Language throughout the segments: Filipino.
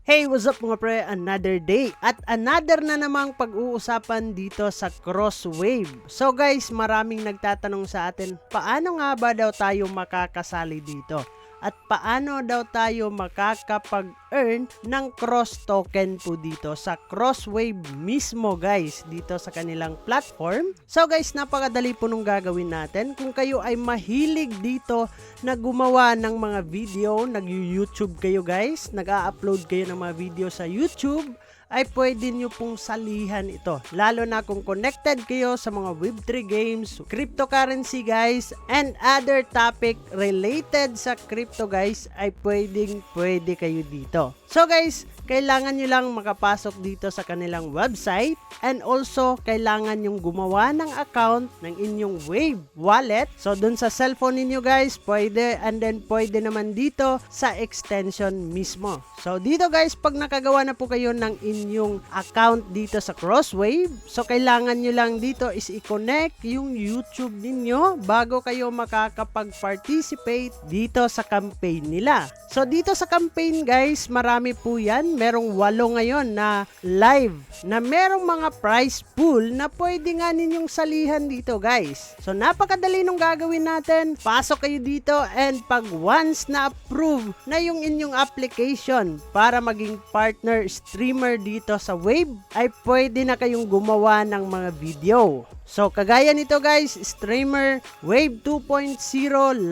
Hey, what's up mga pre? Another day at another na namang pag-uusapan dito sa Crosswave. So guys, maraming nagtatanong sa atin, paano nga ba daw tayo makakasali dito? At paano daw tayo makakapag-earn ng cross token po dito sa Crosswave mismo guys, dito sa kanilang platform. So guys, napakadali po nung gagawin natin. Kung kayo ay mahilig dito na gumawa ng mga video, nag-YouTube kayo guys, nag-a-upload kayo ng mga video sa YouTube, ay pwede nyo pong salihan ito. Lalo na kung connected kayo sa mga Web3 games, cryptocurrency guys, and other topic related sa crypto guys, ay pwede kayo dito. So guys, kailangan nyo lang makapasok dito sa kanilang website, and also kailangan nyong gumawa ng account ng inyong Wave wallet. So dun sa cellphone ninyo guys, pwede, and then pwede naman dito sa extension mismo. So dito guys, pag nakagawa na po kayo ng inyong account dito sa Crosswave, so kailangan nyo lang dito is i-connect yung YouTube ninyo bago kayo makakapag-participate dito sa campaign nila. So dito sa campaign guys, marami po yan. Merong 8 ngayon na live na merong mga prize pool na pwede nga ninyong salihan dito guys. So napakadali nung gagawin natin. Pasok kayo dito, and pag once na approve na yung inyong application para maging partner streamer dito sa Wave, ay pwede na kayong gumawa ng mga video. So kagaya nito guys, streamer Wave 2.0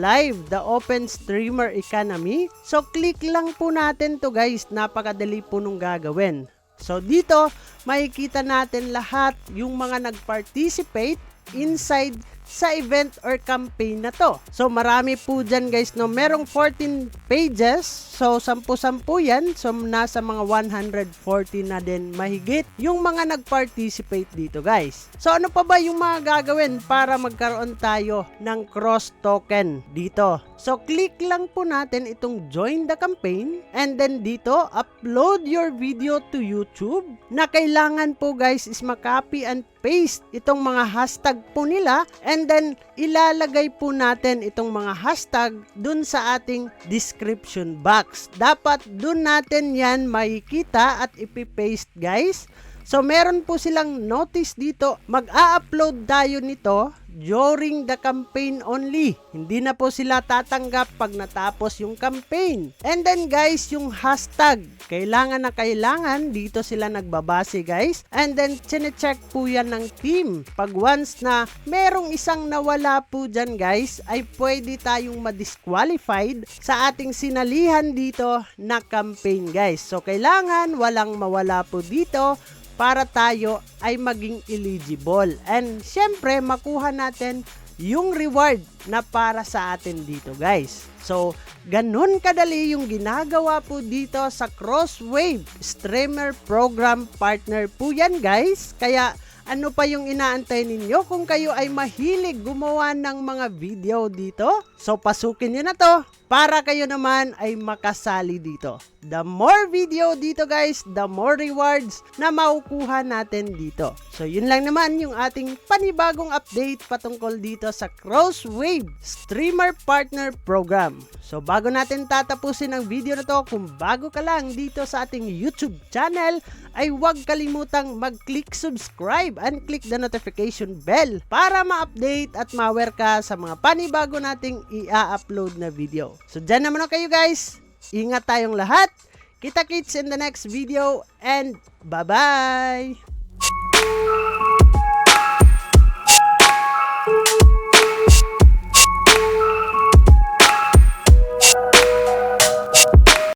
live, the open streamer economy. So click lang po natin to guys, napakadali po nung gagawin. So dito makikita natin lahat yung mga nag-participate inside sa event or campaign na to. So marami po dyan guys, no? Merong 14 pages. So 10-10 yan. So nasa mga 140 na din mahigit yung mga nag-participate dito guys. So ano pa ba yung mga gagawin para magkaroon tayo ng cross token dito? So click lang po natin itong join the campaign, and then dito upload your video to YouTube. Na kailangan po guys is makopy and paste itong mga hashtag po nila, and then ilalagay po natin itong mga hashtag dun sa ating description box. Dapat dun natin yan makikita at ipipaste guys. So meron po silang notice dito, mag-a-upload tayo nito during the campaign only. Hindi na po sila tatanggap pag natapos yung campaign. And then guys, yung hashtag, kailangan na kailangan dito sila nagbabase guys. And then chine-check po yan ng team. Pag once na merong isang nawala po dyan guys, ay pwede tayong ma-disqualified sa ating sinalihan dito na campaign guys. So kailangan walang mawala po dito para tayo ay maging eligible. And syempre, makuha natin yung reward na para sa atin dito guys. So, ganun kadali yung ginagawa po dito sa Crosswave Streamer Program Partner po yan guys. Kaya ano pa yung inaantay ninyo kung kayo ay mahilig gumawa ng mga video dito? So pasukin nyo na to para kayo naman ay makasali dito. The more video dito guys, the more rewards na makukuha natin dito. So yun lang naman yung ating panibagong update patungkol dito sa Crosswave Streamer Partner Program. So bago natin tatapusin ang video na to, kung bago ka lang dito sa ating YouTube channel, ay huwag kalimutang mag-click subscribe and click the notification bell para ma-update at ma-aware ka sa mga panibago nating i-upload na video. So dyan naman kayo guys, ingat tayong lahat, kita-kits in the next video, and bye-bye!